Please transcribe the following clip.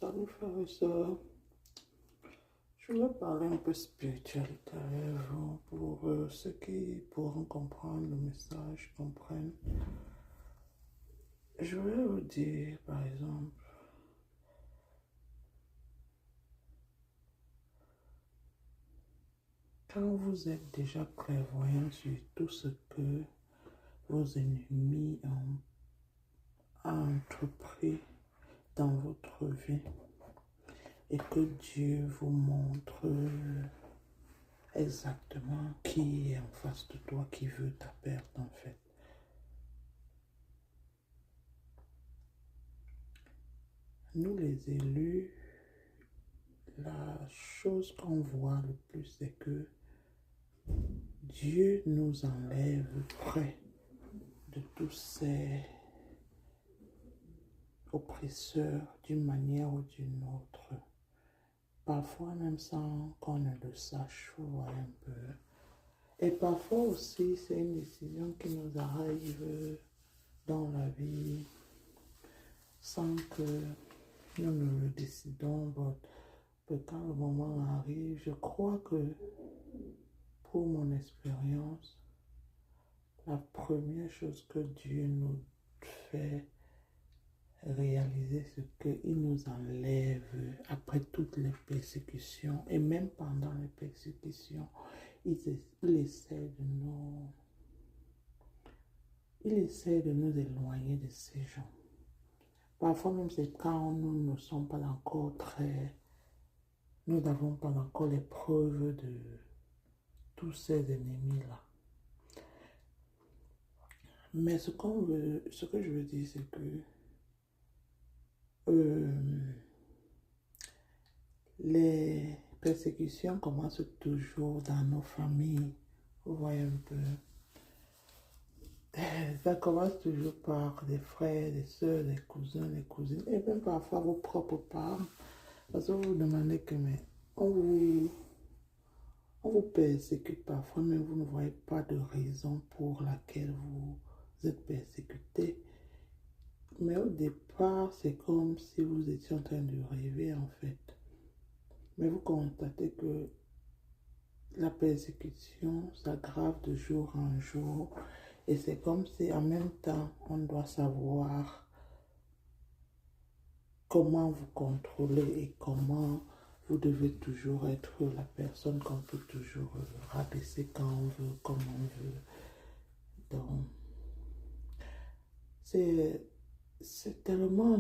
Salut frères et sœurs, je voulais parler un peu spiritualité avec vous pour ceux qui pourront comprendre le message, comprennent. Je voulais vous dire par exemple, quand vous êtes déjà clairvoyant sur tout ce que vos ennemis ont entrepris dans votre vie et que Dieu vous montre exactement qui est en face de toi, qui veut ta perte en fait. Nous les élus, la chose qu'on voit le plus, c'est que Dieu nous enlève près de tous ces oppresseurs d'une manière ou d'une autre. Parfois même sans qu'on ne le sache, vous voyez un peu. Et parfois aussi, c'est une décision qui nous arrive dans la vie sans que nous ne le décidons. Quand le moment arrive, je crois que pour mon expérience, la première chose que Dieu nous fait réaliser, c'est qu'il nous enlève après toutes les persécutions et même pendant les persécutions, il essaie de nous éloigner de ces gens. Parfois même c'est quand nous ne sommes pas encore nous n'avons pas encore les preuves de tous ces ennemis-là. Mais ce que je veux dire, c'est que les persécutions commencent toujours dans nos familles. Vous voyez un peu. Ça commence toujours par des frères, des soeurs, des cousins, des cousines, et même parfois vos propres parents. Parce que vous vous demandez que, mais on vous persécute parfois, mais vous ne voyez pas de raison pour laquelle vous êtes persécuté. Mais au départ, c'est comme si vous étiez en train de rêver en fait. Mais vous constatez que la persécution s'aggrave de jour en jour. Et c'est comme si en même temps, on doit savoir comment vous contrôler et comment vous devez toujours être la personne qu'on peut toujours rabaisser quand on veut, comme on veut. Donc, c'est tellement